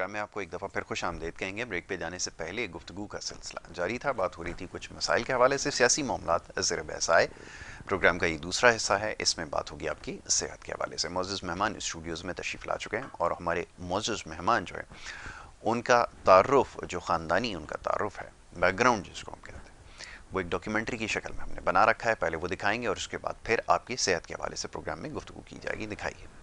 Programme میں آپ کو ایک دفعہ پھر خوش آمدید کہیں گے۔ بریک پہ جانے سے پہلے گفتگو کا سلسلہ جاری تھا، بات ہو رہی تھی کچھ مسائل کے حوالے سے، سیاسی معاملات زیر بحث آئے۔ پروگرام کا یہ دوسرا حصہ ہے، اس میں بات ہوگی آپ کی صحت کے حوالے سے۔ معزز مہمان اسٹوڈیوز میں تشریف لا چکے ہیں، اور ہمارے معزز مہمان جو ہے ان کا تعارف، جو خاندانی ان کا تعارف ہے، بیک گراؤنڈ جس کو ہم کہتے ہیں، وہ ایک ڈاکیومنٹری کی شکل میں ہم نے بنا رکھا ہے۔ پہلے وہ دکھائیں گے اور اس کے بعد پھر آپ کی صحت کے حوالے سے پروگرام میں گفتگو کی جائے گی۔ دکھائیے۔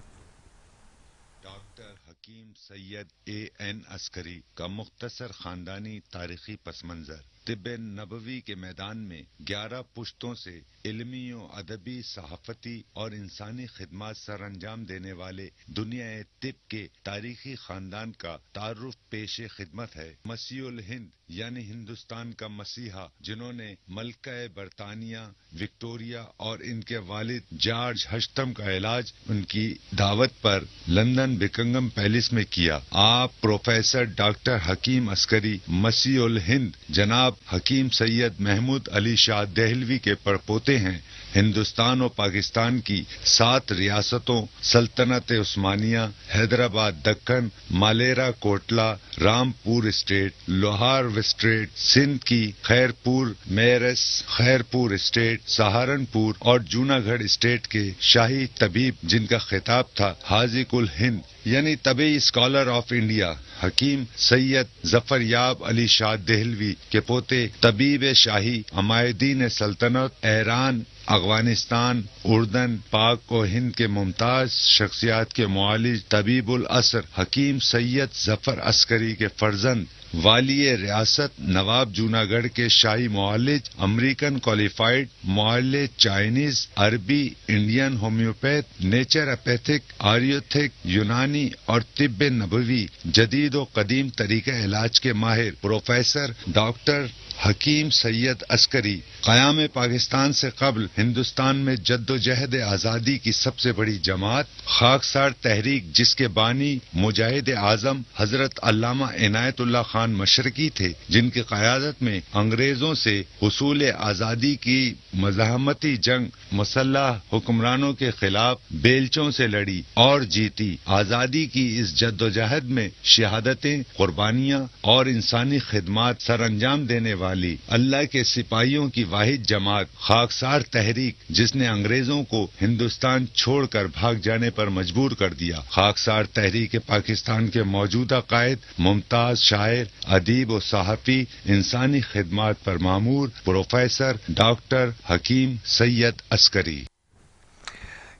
ڈاکٹر حکیم سید A.N. عسکری کا مختصر خاندانی تاریخی پس منظر۔ طب نبوی کے میدان میں 11 پشتوں سے علمی و ادبی، صحافتی اور انسانی خدمات سر انجام دینے والے دنیا طب کے تاریخی خاندان کا تعارف پیش خدمت ہے۔ مسیح الہند یعنی ہندوستان کا مسیحا، جنہوں نے ملکہ برطانیہ وکٹوریہ اور ان کے والد جارج ہشتم کا علاج ان کی دعوت پر لندن بکنگم پیلس میں کیا۔ آپ پروفیسر ڈاکٹر حکیم عسکری مسیح الہند جناب حکیم سید محمود علی شاہ دہلوی کے پڑپوتے ہیں۔ ہندوستان و پاکستان کی 7 ریاستوں سلطنت عثمانیہ، حیدرآباد دکن، مالیرا کوٹلا، رامپور اسٹیٹ، لوہار اسٹیٹ، سندھ کی خیرپور میرس، خیرپور اسٹیٹ، سہارنپور اور جوناگڑھ اسٹیٹ کے شاہی طبیب، جن کا خطاب تھا حاذق الہند یعنی طبی اسکالر آف انڈیا، حکیم سید ظفر یاب علی شاہ دہلوی کے پوتے، طبیب شاہی، عمائدین سلطنت ایران، افغانستان، اردن، پاک و ہند کے ممتاز شخصیات کے معالج، طبیب العصر حکیم سید ظفر عسکری کے فرزند، والی ریاست نواب جوناگڑھ کے شاہی معالج، امریکن کوالیفائڈ معالج، چائنیز، عربی، انڈین ہومیوپیتھ، نیچروپیتھک، آیورویدک، یونانی اور طب نبوی جدید و قدیم طریقہ علاج کے ماہر پروفیسر ڈاکٹر حکیم سید عسکری، قیام پاکستان سے قبل ہندوستان میں جد و جہد آزادی کی سب سے بڑی جماعت خاکسار تحریک، جس کے بانی مجاہد اعظم حضرت علامہ عنایت اللہ خان مشرقی تھے، جن کی قیادت میں انگریزوں سے حصول آزادی کی مزاحمتی جنگ مسلح حکمرانوں کے خلاف بیلچوں سے لڑی اور جیتی۔ آزادی کی اس جد و جہد میں شہادتیں، قربانیاں اور انسانی خدمات سر انجام دینے والی اللہ کے سپاہیوں کی واحد جماعت خاکسار تحریک، جس نے انگریزوں کو ہندوستان چھوڑ کر بھاگ جانے پر مجبور کر دیا۔ خاکسار تحریک پاکستان کے موجودہ قائد، ممتاز شاعر، ادیب و صحافی، انسانی خدمات پر مامور پروفیسر ڈاکٹر حکیم سید عسکری۔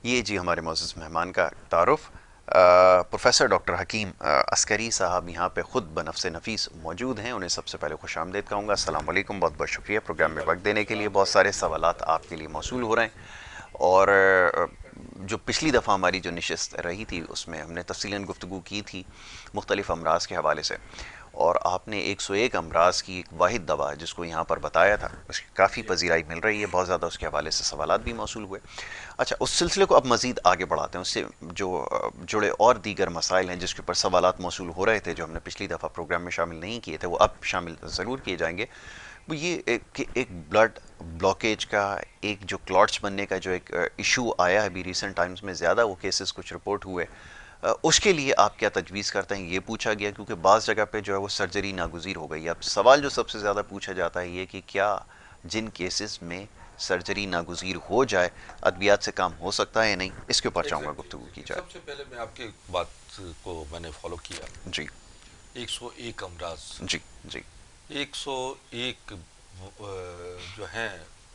یہ جی ہمارے معزز مہمان کا تعارف، پروفیسر ڈاکٹر حکیم عسکری صاحب یہاں پہ خود بنفس نفیس موجود ہیں۔ انہیں سب سے پہلے خوش آمدید کہوں گا۔ السلام علیکم، بہت بہت شکریہ پروگرام میں وقت دینے کے لیے۔ بہت سارے سوالات آپ کے لیے موصول ہو رہے ہیں، اور جو پچھلی دفعہ ہماری جو نشست رہی تھی اس میں ہم نے تفصیلاً گفتگو کی تھی مختلف امراض کے حوالے سے، اور آپ نے 101 امراض کی ایک واحد دوا جس کو یہاں پر بتایا تھا، اس کی کافی پذیرائی مل رہی ہے، بہت زیادہ اس کے حوالے سے سوالات بھی موصول ہوئے۔ اچھا، اس سلسلے کو اب مزید آگے بڑھاتے ہیں، اس سے جو جڑے اور دیگر مسائل ہیں جس کے اوپر سوالات موصول ہو رہے تھے، جو ہم نے پچھلی دفعہ پروگرام میں شامل نہیں کیے تھے، وہ اب شامل ضرور کیے جائیں گے۔ وہ یہ کہ ایک بلڈ بلاکیج کا، ایک جو کلاٹس بننے کا جو ایک ایشو آیا ہے ابھی ریسنٹ ٹائمز میں، زیادہ وہ کیسز کچھ رپورٹ ہوئے، اس کے لیے آپ کیا تجویز کرتے ہیں؟ یہ پوچھا گیا کیونکہ بعض جگہ پہ جو ہے وہ سرجری ناگزیر ہو گئی ہے۔ اب سوال جو سب سے زیادہ پوچھا جاتا ہے یہ کہ کیا جن کیسز میں سرجری ناگزیر ہو جائے ادویات سے کام ہو سکتا ہے یا نہیں؟ اس کے اوپر چاہوں گا گفتگو کی جائے۔ سب سے پہلے میں آپ کی بات کو میں نے فالو کیا۔ جی 101 امراض، جی جی 101 جو ہیں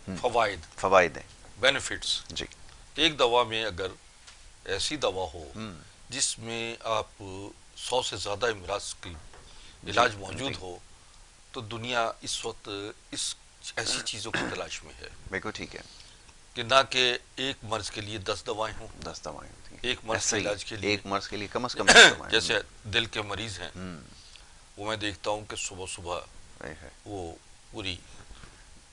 فوائد، فوائد ہیں بینیفٹس۔ جی ایک دوا میں اگر ایسی دوا ہو جس میں آپ 100 سے زیادہ امراض کی علاج موجود ہو، تو دنیا اس وقت اس ایسی چیزوں کی تلاش میں ہے بالکل ٹھیک ہے، کہ نہ کہ ایک مرض کے لیے 10 دوائیں ہوں، 10 دوائیں ہوتی ہیں ایک مرض ایسا کے ہی، علاج کے لیے ایک مرض کے لیے کم از کم 10 دوائیں جیسے دل کے مریض ہیں، وہ میں دیکھتا ہوں کہ صبح صبح وہ پوری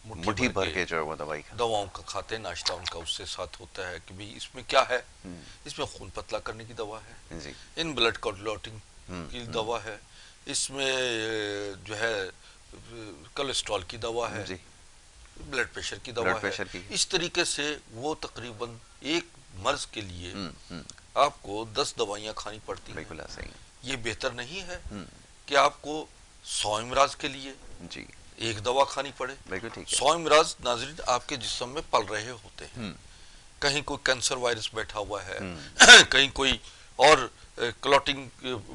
مٹھی بھر کے جو ہے وہ دوائی کھاتے دواؤں کا کھاتے ہیں، ناشتہ ان کا اس سے ساتھ ہوتا ہے کہ بھی اس میں کیا ہے۔ اس میں خون پتلا کرنے کی دوا ہے، ہیں جی ان بلڈ کلوٹنگ کی دوا ہے، اس میں جو ہے کولیسٹرول کی دوا ہے، جی بلڈ پریشر کی دوا بلڈ ہے۔ پریشر کی اس طریقے سے وہ تقریباً ایک مرض کے لیے آپ کو 10 دوائیاں کھانی پڑتی ہیں۔ بالکل ایسا ہی ہے۔ یہ بہتر نہیں ہے کہ آپ کو 100 امراض کے لیے جی ایک دوا کھانی پڑے. بالکل ٹھیک ہے. 100 امراض ناظرین آپ کے جسم میں پل رہے ہوتے ہیں. کہیں کوئی کینسر وائرس بیٹھا ہوا ہے, کہیں کوئی اور کلوٹنگ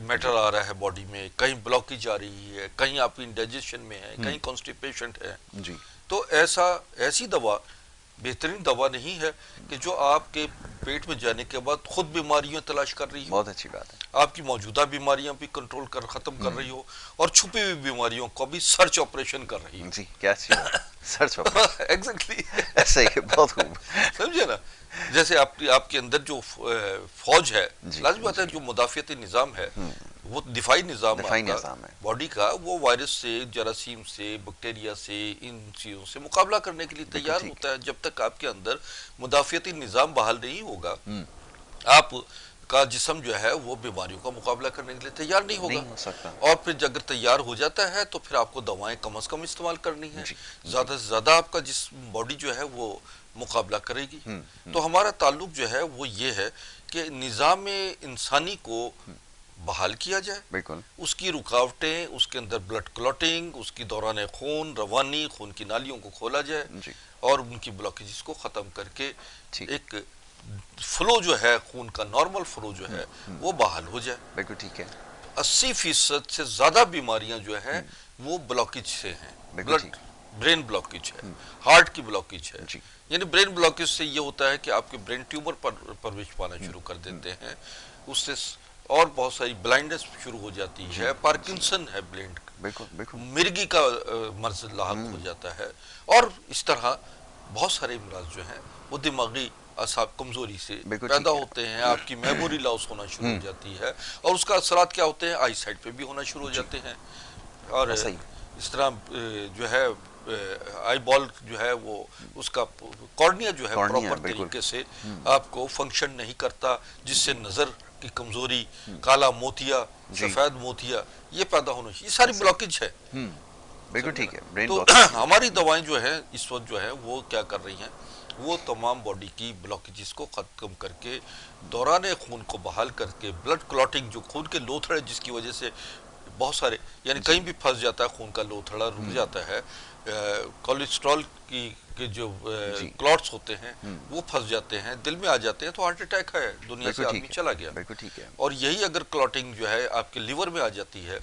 میٹر آ رہا ہے باڈی میں, کہیں بلاکیج آ رہی ہے, کہیں آپ کی انڈائجیشن میں ہے, کہیں کانسٹیپیشن ہے. جی تو ایسی دوا بہترین دوا نہیں ہے کہ جو آپ کے پیٹ میں جانے کے بعد خود بیماریاں تلاش کر رہی ہو, بہت اچھی بات ہے. آپ کی موجودہ بیماریاں بھی کنٹرول ختم کر رہی ہو, اور چھپی ہوئی بیماریوں کو بھی سرچ آپریشن کر رہی ہو. جی کیا اچھی بات ہے. سرچ آپریشن ایگزیکٹلی ایسا ہی بہت خوب. سمجھے نا, جیسے آپ کے اندر جو فوج ہے, جی لازمی بات ہے جو مدافعتی نظام ہے وہ دفاعی نظام دفاعی آپ کا نظام ہے. باڈی کا, وہ وائرس سے, جراثیم سے, بیکٹیریا سے, ان چیزوں سے مقابلہ کرنے کے لیے تیار ٹھیک. ہوتا ہے. جب تک آپ کے اندر مدافعتی نظام بحال نہیں ہوگا, آپ کا جسم جو ہے وہ بیماریوں کا مقابلہ کرنے کے لیے تیار نہیں ہوگا. نہیں ہو سکتا. اور پھر اگر تیار ہو جاتا ہے تو پھر آپ کو دوائیں کم از کم استعمال کرنی ہے, جی زیادہ سے زیادہ آپ کا جسم باڈی جو ہے وہ مقابلہ کرے گی. تو ہمارا تعلق جو ہے وہ یہ ہے کہ نظام انسانی کو بحال کیا جائے, بالکل اس کی رکاوٹیں, اس کے اندر بلڈ کلوٹنگ, اس کی دوران خون روانی, خون کی نالیوں کو کھولا جائے, جی اور ان کی بلاکیجز کو ختم کر کے ٹھیک. ایک فلو جو ہے, خون کا نارمل فلو جو ہے وہ بحال ہو جائے. بالکل ٹھیک ہے. 80% سے زیادہ بیماریاں جو ہیں وہ بلاکیج سے ہیں. بالکل ٹھیک. برین بلاکیج ہے, ہارٹ کی بلاکیج ہے. جی یعنی برین بلاکیج سے یہ ہوتا ہے کہ آپ کے برین ٹیومر پر پرویش پانا شروع کر دیتے ہیں, اس سے اور بہت ساری بلائنڈنس شروع ہو جاتی ہے, پارکنسن ہے, بلینڈ بالکل بالکل مرگی کا مرض لاحق ہو جاتا ہے, اور اس طرح بہت سارے امراض جو ہیں وہ دماغی اعصاب کمزوری سے بالکل ٹھیک پیدا ہے. ہوتے ہیں. آپ کی میموری لاس ہونا شروع ہو جاتی ہے, اور اس کا اثرات کیا ہوتے ہیں, آئی سائٹ پہ بھی ہونا شروع ہو جاتے ہیں. اور ایسا ہی اس طرح جو ہے آئی بال جو ہے وہ اس کا کارنیا جو ہے کارنیا پراپر بالکل طریقے سے آپ کو فنکشن نہیں کرتا, جس سے نظر کی کمزوری, کالا موتیا, جی سفید موتیا یہ پیدا ہونا چاہیے. یہ ساری بلاکیج ہے. بالکل ٹھیک ہے. برین تو بلاک ہماری دوائیں جو ہیں اس وقت جو ہے وہ کیا کر رہی ہیں, وہ تمام باڈی کی بلاکیجز کو ختم کر کے, دوران خون کو بحال کر کے, بلڈ کلوٹنگ جو خون کے لوتھڑے جس کی وجہ سے بہت سارے یعنی کہیں بھی پھنس جاتا ہے, خون کا لوتھڑا رک جاتا ہے, کولیسٹرول کی جو کلوٹس ہوتے ہیں وہ پھنس جاتے ہیں, دل میں آ جاتے ہیں, تو ہارٹ اٹیک ہے, دنیا سے آدمی چلا گیا. بالکل ٹھیک ہے. اور یہی اگر کلوٹنگ جو ہے آپ کے لیور میں آ جاتی ہے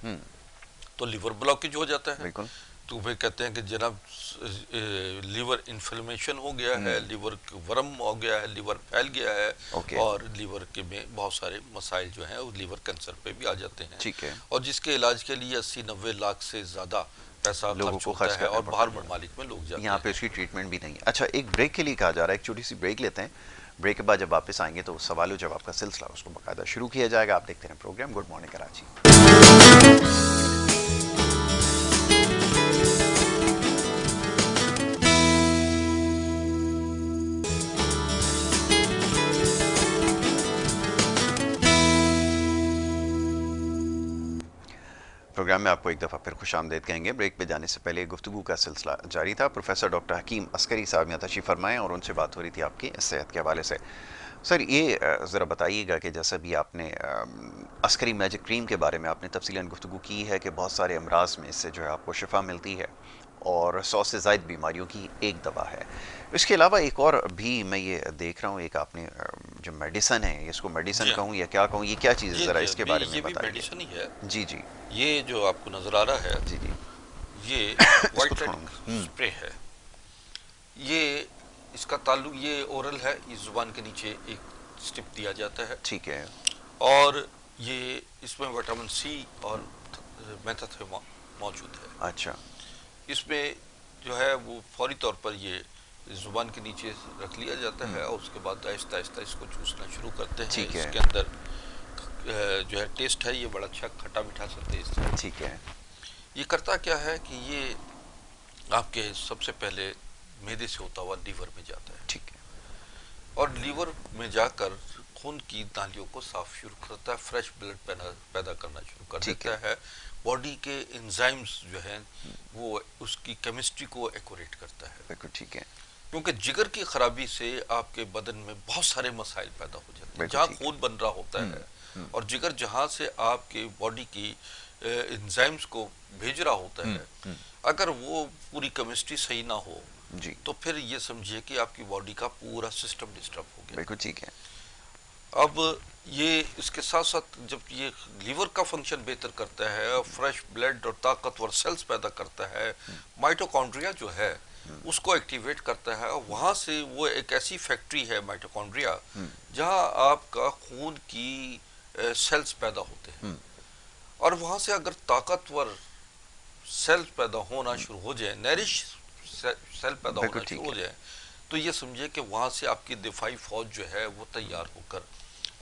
تو لیور بلاکیج ہو جاتا ہے. بالکل تو پھر کہتے ہیں کہ جناب لیور انفلمیشن ہو گیا ہے, لیور ورم ہو گیا ہے, لیور پھیل گیا ہے, اور لیور کے میں بہت سارے مسائل جو ہیں وہ لیور کینسر پہ بھی آ جاتے ہیں. ٹھیک ہے. اور جس کے علاج کے لیے 80-90 لاکھ سے زیادہ پیسہ خرچ ہوتا ہے, اور باہر ممالک میں لوگ جاتے ہیں. یہاں پہ اس کی ٹریٹمنٹ بھی نہیں ہے. اچھا, ایک بریک کے لیے کہا جا رہا ہے, ایک چھوٹی سی بریک لیتے ہیں. بریک کے بعد جب واپس آئیں گے تو سوال و جواب کا سلسلہ اس کو باقاعدہ شروع کیا جائے گا. آپ دیکھتے ہیں program good morning Karachi. Program میں آپ کو ایک دفعہ پھر خوش آمدید کہیں گے. بریک پہ جانے سے پہلے گفتگو کا سلسلہ جاری تھا. پروفیسر ڈاکٹر حکیم عسکری صاحب یہاں تشریف فرمائیں, اور ان سے بات ہو رہی تھی آپ کی صحت کے حوالے سے. سر یہ ذرا بتائیے گا کہ جیسا بھی آپ نے عسکری میجک کریم کے بارے میں آپ نے تفصیلاً گفتگو کی ہے کہ بہت سارے امراض میں اس سے جو ہے آپ کو شفا ملتی ہے, اور 100 سے زائد بیماریوں کی ایک دوا ہے. اس کے علاوہ ایک اور بھی میں یہ دیکھ رہا ہوں, ایک آپ نے جو میڈیسن ہے, اس کو میڈیسن کہوں یا کیا کہوں, یہ کیا چیز ہے, ذرا اس کے بارے میں بتائیے. یہ بھی میڈیسن ہی ہے. جی جی. یہ جو آپ کو نظر آ رہا ہے, جی جی, یہ وائٹ اسپرے ہے. یہ اس کا تعلق یہ اورل ہے, اس زبان کے نیچے ایک سٹپ دیا جاتا ہے. ٹھیک ہے. اور یہ اس میں وٹامن سی اور میتھیوم موجود ہے. اچھا. اس میں جو ہے وہ فوری طور پر یہ زبان کے نیچے رکھ لیا جاتا ہے, اور اس کے بعد آہستہ آہستہ اس کو چوسنا شروع کرتے ہیں. اس کے اندر جو ہے ٹیسٹ ہے, یہ بڑا اچھا کھٹا میٹھا سا ٹیسٹ ہے. ٹھیک ہے. یہ کرتا کیا ہے کہ یہ آپ کے سب سے پہلے معدے سے ہوتا ہوا لیور میں جاتا ہے. ٹھیک ہے. اور لیور میں جا کر خون کی نالیوں کو صاف شروع کرتا ہے, فریش بلڈ پیدا کرنا شروع کر دیتا ہے. باڈی کے انزائمز جو ہیں وہ اس کی کیمسٹری کو ایکوریٹ کرتا ہے. بالکل ٹھیک ہے. کیونکہ جگر کی خرابی سے آپ کے بدن میں بہت سارے مسائل پیدا ہو جاتے ہیں. جہاں خون بن رہا ہوتا ہے اور جگر جہاں سے آپ کے باڈی کی انزائمز کو بھیج رہا ہوتا ہے، اگر وہ پوری کیمسٹری صحیح نہ ہو جی تو پھر یہ سمجھیے کہ آپ کی باڈی کا پورا سسٹم ڈسٹرب ہو گیا۔ بالکل ٹھیک ہے۔ اب یہ اس کے ساتھ ساتھ جب یہ لیور کا فنکشن بہتر کرتا ہے، فریش بلڈ اور طاقتور سیلز پیدا کرتا ہے، مائٹوکونڈریا جو ہے اس کو ایکٹیویٹ کرتا ہے، وہاں سے وہ ایک ایسی فیکٹری ہے مائٹوکونڈریا جہاں آپ کا خون کی سیلز پیدا ہوتے ہیں، اور وہاں سے اگر طاقتور سیل پیدا ہونا شروع ہو جائے، نیرش سیل پیدا بالکل ہونا ٹھیک شروع ہو ہے۔ جائے، تو یہ سمجھے کہ وہاں سے آپ کی دفاعی فوج جو ہے وہ تیار ہو کر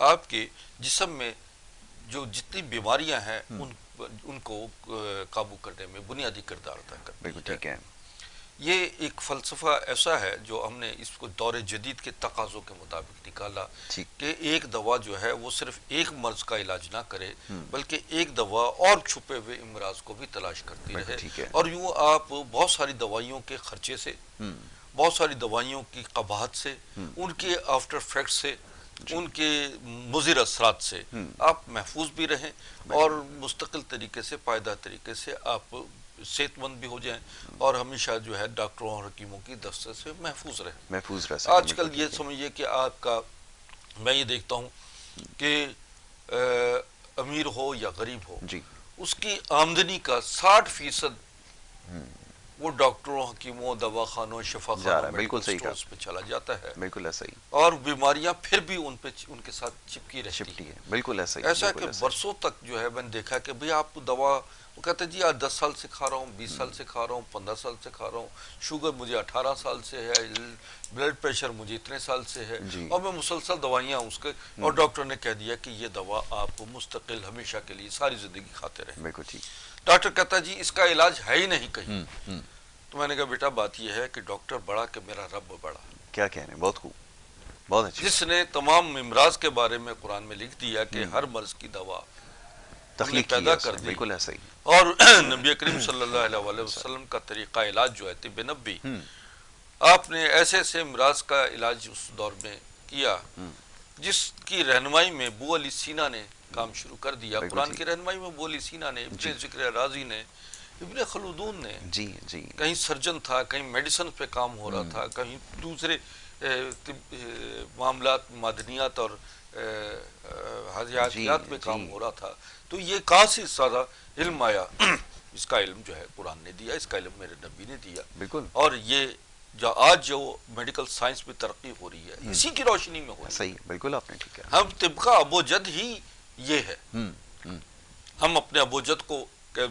آپ کے جسم میں جو جتنی بیماریاں ہیں ان کو قابو کرنے میں بنیادی کردار ادا کرتی بالکل ہے۔ ٹھیک ہے۔ یہ ایک فلسفہ ایسا ہے جو ہم نے اس کو دور جدید کے تقاضوں کے مطابق نکالا ٹھیک۔ کہ ایک دوا جو ہے وہ صرف ایک مرض کا علاج نہ کرے، بلکہ ایک دوا اور چھپے ہوئے امراض کو بھی تلاش کرتی بالکل رہے، ٹھیک ہے۔ اور یوں آپ بہت ساری دوائیوں کے خرچے سے، بہت ساری دوائیوں کی قباحت سے، ان کے آفٹر افیکٹ سے، ان کے مضر اثرات سے آپ محفوظ بھی رہیں اور مستقل طریقے سے، پائیدار طریقے سے آپ صحت مند بھی ہو جائیں اور ہمیشہ جو ہے ڈاکٹروں اور حکیموں کی دستک سے محفوظ رہیں۔ محفوظ رہ سکیں۔ آج کل یہ سمجھیے کہ آپ کا، میں یہ دیکھتا ہوں کہ امیر ہو یا غریب ہو، جی اس کی آمدنی کا 60% وہ ڈاکٹروں، حکیموں، دواخانوں، شفا جا رہا خانوں، ہے، بالکل میڈیکل صحیح کہا۔ سٹورز پہ چلا جاتا ہے، بالکل ایسا ہی اور بیماریاں پھر بھی ان کے ساتھ چپکی رہتی شفٹی ہے، بالکل ایسا ہی، ایسا ہے بالکل کہ ایسا ہی۔ برسوں تک جو ہے میں نے دیکھا کہ بھئی آپ دوا، وہ کہتے ہیں جی آج 10 سال سے کھا رہا ہوں، 20 سال سے کھا رہا ہوں، 15 سال سے کھا رہا ہوں، شوگر مجھے 18 سال سے ہے، بلڈ پریشر مجھے اتنے سال سے ہے، جی اور میں مسلسل دوائیاں اس کے، اور ڈاکٹر نے کہہ دیا کہ یہ دوا آپ مستقل ہمیشہ کے لیے ساری زندگی کھاتے رہیں۔ بالکل ٹھیک۔ ڈاکٹر کہتا ہے جی اس کا علاج ہے ہی نہیں کہیں۔ تو میں نے کہا بیٹا بات یہ ہے کہ ڈاکٹر بڑا کہ میرا رب بڑا، کیا کہنے، بہت خوب، بہت اچھی جس نے تمام امراض کے بارے میں قرآن میں لکھ دیا کہ ہر مرض کی دوا تخلیق کی پیدا ہے، کر دی، بالکل ایسا ہی۔ اور نبی کریم صلی اللہ علیہ وسلم کا طریقہ علاج جو ہے طب نبی، آپ نے ایسے ایسے امراض کا علاج اس دور میں کیا جس کی رہنمائی میں ابو علی سینا نے کام شروع کر دیا۔ بالکل قرآن ٹھیک۔ کی رہنمائی میں ابو علی سینا نے، ابن ذکر رازی نے، ابن خلدون نے، جی جی کہیں سرجن تھا، کہیں میڈیسن پہ کام ہو رہا تھا، کہیں دوسرے معاملات، معدنیات اور حیاتیات میں کام ہو رہا تھا، تو یہ کہاں سے سارا علم آیا؟ اس کا علم جو ہے قرآن نے دیا، اس کا علم میرے نبی نے دیا، بالکل اور یہ آج جو میڈیکل سائنس میں ترقی ہو رہی ہے اسی کی روشنی میں ہو رہی ہے۔ صحیح، بالکل آپ نے ٹھیک ہے۔ ہم طب کا ابو جد ہی یہ ہے، ہم اپنے ابو جد کو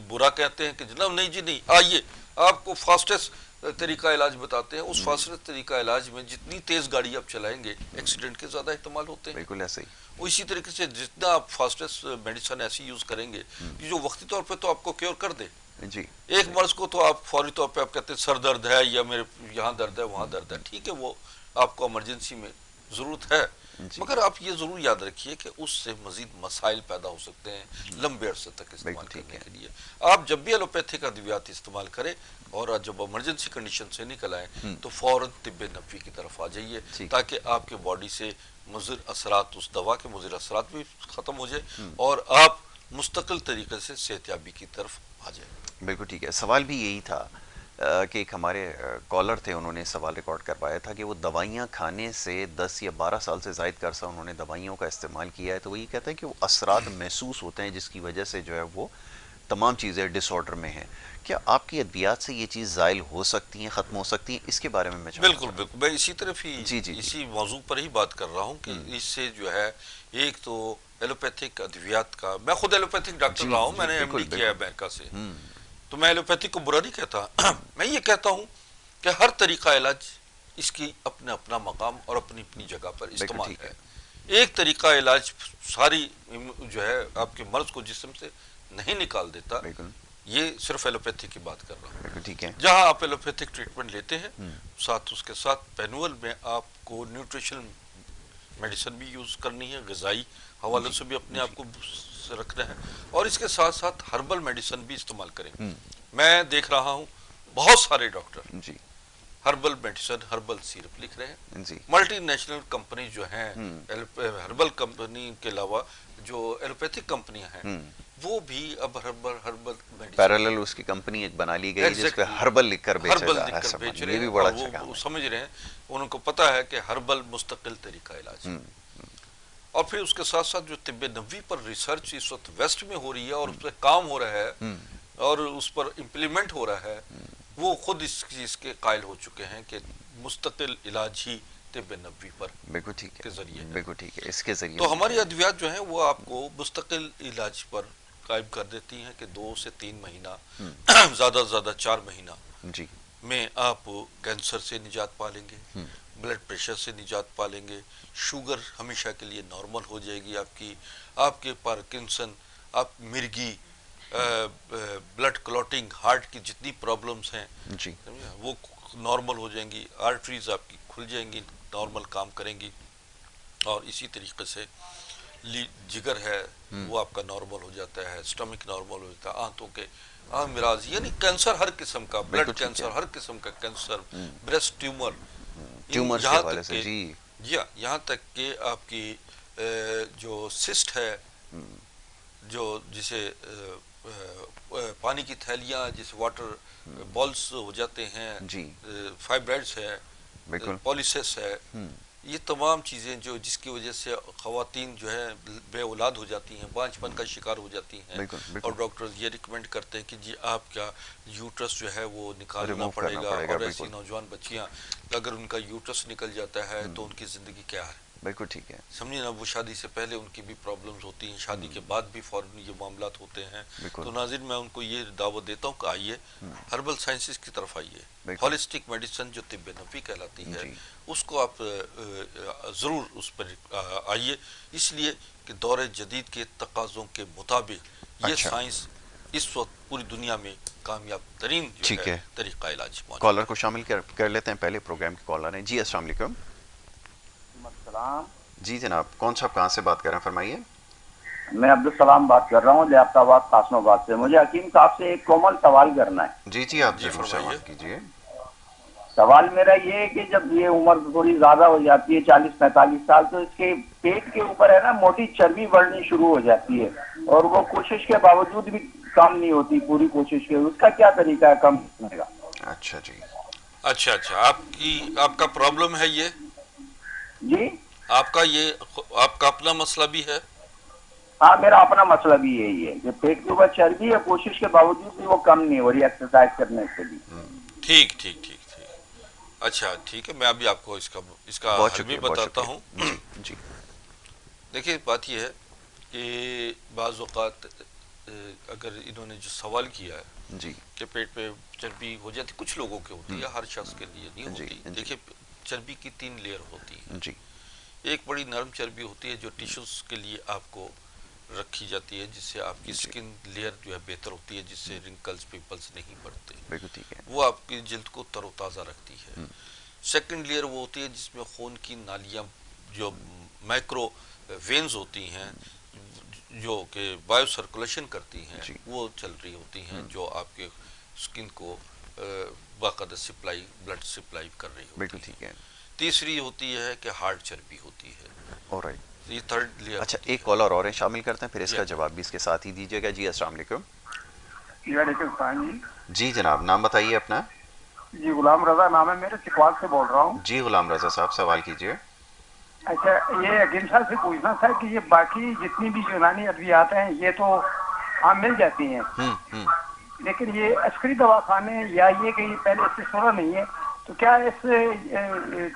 برا کہتے ہیں کہ جناب نہیں جی نہیں، آئیے آپ کو فاسٹسٹ طریقہ علاج بتاتے ہیں، اس فاسٹسٹ طریقہ علاج میں جتنی تیز گاڑی آپ چلائیں گے ایکسیڈنٹ کے زیادہ احتمال ہوتے ہیں، بالکل ایسا ہی۔ اسی طریقے سے جتنا آپ فاسٹسٹ میڈیسن ایسی یوز کریں گے کہ جو وقتی طور پہ تو آپ کو کیور کر دے، جی ایک مرض کو تو آپ فوری طور پہ آپ کہتے ہیں سر درد ہے یا میرے یہاں درد ہے وہاں درد ہے، ٹھیک ہے وہ آپ کو ایمرجنسی میں ضرورت ہے، مگر آپ یہ ضرور یاد رکھیے کہ اس سے مزید مسائل پیدا ہو سکتے ہیں لمبے عرصے تک استعمال کرنے کے لیے۔ آپ جب بھی ایلوپیتھک ادویات استعمال کریں اور جب ایمرجنسی کنڈیشن سے نکل آئیں تو فوراً طب نبوی کی طرف آ جائیے تاکہ آپ کے باڈی سے مضر اثرات، اس دوا کے مضر اثرات بھی ختم ہو جائے اور آپ مستقل طریقے سے صحتیابی کی طرف آ جائیں۔ بالکل ٹھیک ہے۔ سوال بھی یہی تھا کہ ایک ہمارے کالر تھے، انہوں نے سوال ریکارڈ کروایا تھا کہ وہ دوائیاں کھانے سے 10 یا 12 سال سے زائد کا عرصہ انہوں نے دوائیوں کا استعمال کیا ہے، تو وہ یہ کہتے ہیں کہ وہ اثرات محسوس ہوتے ہیں جس کی وجہ سے جو ہے وہ تمام چیزیں ڈس آرڈر میں ہیں۔ کیا آپ کی ادویات سے یہ چیز زائل ہو سکتی ہیں، ختم ہو سکتی ہیں؟ اس کے بارے میں بالکل بالکل، میں اسی طرف ہی جی جی اسی موضوع پر ہی بات کر رہا ہوں کہ اس سے جو ہے ایک تو ایلوپیتھک ادویات کا، میں خود ایلوپیتھک ڈاکٹر رہا ہوں، میں نے ایم ڈی کیا ہے امریکہ سے، تو میں ایلوپیتھک کو برا نہیں کہتا، میں یہ کہتا ہوں کہ ہر طریقہ علاج اس کی اپنا اپنا مقام اور اپنی اپنی جگہ پر استعمال ہے۔ ایک طریقہ علاج ساری جو ہے آپ کے مرض کو جسم سے نہیں نکال دیتا، یہ صرف ایلوپیتھک کی بات کر رہا ہوں۔ ٹھیک ہے، جہاں آپ ایلوپیتھک ٹریٹمنٹ لیتے ہیں ساتھ اس کے ساتھ پینول میں آپ کو نیوٹریشن میڈیسن بھی یوز کرنی ہے، غذائی حوالے سے بھی اپنے آپ کو رکھنا ہے، اور اس کے ساتھ ساتھ ہربل میڈیسن بھی استعمال کریں۔ میں دیکھ رہا ہوں بہت سارے ڈاکٹر جی ہربل میڈیسن، ہربل سیرپ لکھ رہے ہیں. جی ملٹی نیشنل کمپنی جو ہیں ہربل کمپنی کے علاوہ جو ایلوپیتھک کمپنیاں ہیں وہ بھی اب ہربل میڈیسن پیرالل اس کی کمپنی ایک بنا لی گئی جس پہ ہربل لکھ کر بیچا ہربل جا رہا لکھ ہے کر سامان. بیچ رہے یہ بھی ہیں بڑا اور اچھا کام وہ ہے. سمجھ رہے ہیں، ان کو پتہ ہے کہ ہربل مستقل طریقہ علاج ہے. اور پھر اس کے ساتھ ساتھ جو طب نبوی پر ریسرچ اس وقت ویسٹ میں ہو رہی ہے اور اس پہ کام ہو رہا ہے اور اس پر امپلیمنٹ ہو رہا ہے، وہ خود اس چیز کے قائل ہو چکے ہیں کہ مستقل علاج ہی طب نبوی پر بالکل ٹھیک کے ہے، ذریعے ہے. بالکل ٹھیک ہے، اس کے ذریعے تو ہماری ممکن ہے. ادویات جو ہیں وہ آپ کو مستقل علاج پر قائم کر دیتی ہیں کہ 2 سے 3 مہینہ زیادہ سے زیادہ 4 مہینہ جی میں آپ کینسر سے نجات پا لیں گے، بلڈ پریشر سے نجات پا لیں گے، شوگر ہمیشہ کے لیے نارمل ہو جائے گی آپ کی، آپ کے پارکنسن، آپ مرگی، بلڈ کلوٹنگ، ہارٹ کی جتنی پرابلمز ہیں جی وہ نارمل ہو جائیں گی، آرٹریز آپ کی کھل جائیں گی، نارمل کام کریں گی. اور اسی طریقے سے جگر ہے وہ آپ کا نارمل ہو جاتا ہے، سٹمک نارمل ہو جاتا ہے، آنتوں کے امراض، یعنی کینسر ہر قسم کا، بالکل بلڈ ٹھیک ہے. کینسر، ہر قسم کا کینسر، بریسٹ ٹیومر، ٹیومرز کے یہاں حوالے تک سے کہ جی یہاں تک کہ آپ کی جو سسٹ ہے، جو جسے پانی کی تھیلیاں، جسے واٹر بالز ہو جاتے ہیں، جی فائبرائڈز ہے، بالکل پالیسس ہے، یہ تمام چیزیں جو جس کی وجہ سے خواتین جو ہے بے اولاد ہو جاتی ہیں، بانجھ پن کا شکار ہو جاتی ہیں، بالکل اور بالکل ڈاکٹرز یہ ریکمینڈ کرتے ہیں کہ جی آپ کا یوٹرس جو ہے وہ نکالنا ریموو پڑے کرنا گا. پڑے گا. اور ایسی بالکل نوجوان بچیاں اگر ان کا یوٹرس نکل جاتا ہے تو ان کی زندگی کیا ہے، بالکل ٹھیک ہے. سمجھے نا. وہ شادی سے پہلے ان کی بھی پرابلمز ہوتی ہیں، شادی کے بعد بھی فوراً یہ معاملات ہوتے ہیں. بالکل تو ناظرین میں ان کو یہ دعوت دیتا ہوں کہ آئیے ہربل سائنسز کی طرف آئیے. بالکل. ہولسٹک میڈیسن جو طب نبوی کہلاتی ہے جی اس کو آپ ضرور اس پر آئیے، اس لیے کہ دور جدید کے تقاضوں کے مطابق یہ اچھا سائنس اس وقت پوری دنیا میں کامیاب ترین جو ٹھیک ہے ہے. طریقہ علاج موجود کالر ہے. کو شامل کر لیتے ہیں. پہلے پروگرام کے کالر ہیں. جی السلام علیکم. السلام. جی جناب، کون صاحب کہاں سے بات کر رہے ہیں؟ فرمائیے. میں عبدالسلام بات کر رہا ہوں لیاقت آباد قاسم آباد سے. مجھے حکیم صاحب سے ایک کومل سوال کرنا ہے. جی جی آپ جی ضرور فرمائیے. سوال کیجیے. سوال میرا یہ ہے کہ جب یہ عمر تھوڑی زیادہ ہو جاتی ہے 40-45 سال، تو اس کے پیٹ کے اوپر ہے نا موٹی چربی بڑھنی شروع ہو جاتی ہے اور وہ کوشش کے باوجود بھی کم نہیں ہوتی، پوری کوشش کے. اس کا کیا طریقہ ہے کم کرنے کا؟ اچھا جی اچھا آپ کا پرابلم ہے یہ، جی آپ کا اپنا مسئلہ بھی ہے. ہاں، میرا اپنا مسئلہ بھی یہی ہے کہ پیٹ کے اوپر چربی ہے، کوشش کے باوجود بھی وہ کم نہیں ہو رہی ایکسرسائز کرنے سے بھی. ٹھیک. اچھا ٹھیک ہے، میں ابھی آپ کو اس کا بہت حل بھی شکریہ، بہت بتاتا ہوں. شکریہ. جی جی دیکھیے بات یہ ہے کہ بعض اوقات اگر انہوں نے جو سوال کیا ہے جی کہ پیٹ پہ چربی ہو جاتی، کچھ لوگوں کے ہوتی ہے، ہر شخص کے لیے نہیں جی ہوتی. جی دیکھیے چربی کی 3 لیئر ہوتی ہیں. جی ایک بڑی نرم چربی ہوتی ہے جو ٹیشوز کے لیے آپ کو رکھی جاتی ہے، جس سے آپ کی جی سکن لیئر جو ہے بہتر ہوتی ہے، جس سے رنکلز پمپلز نہیں پڑتے، بالکل ٹھیک ہے. وہ آپ کی جلد کو تر و تازہ رکھتی ہے. سیکنڈ لیئر وہ ہوتی ہے جس میں خون کی نالیاں، جو مائکرو وینز ہوتی ہیں جو کہ بایو سرکولیشن کرتی ہیں، جی وہ چل رہی ہوتی ہیں، جو آپ کے سکن کو باقاعدہ بلڈ سپلائی کر رہی بالکل ہوتی ٹھیک ہے. ہے. تیسری ہوتی ہے کہ ہارڈ چربی ہوتی ہے. آلرائٹ. یہ تھرڈ لیئر اچھا ہوتی ایک ہے. کالر اور ہیں، شامل کرتے ہیں، پھر اس جی کا جواب بھی اس کے ساتھ ہی دیجیے گا. جی السلام علیکم. وعلیکم السلام جی. جی جناب، نام بتائیے اپنا. جی غلام رضا نام ہے میرے، چکوال سے بول رہا ہوں. جی غلام رضا صاحب سوال کیجیے. اچھا، یہ حکیم صاحب سے پوچھنا تھا کہ یہ باقی جتنی بھی یونانی ادویات ہیں یہ تو عام مل جاتی ہیں، لیکن یہ عسکری دواخانے یا یہ کہ یہ پہلے اس سے سنا نہیں ہے، تو کیا اس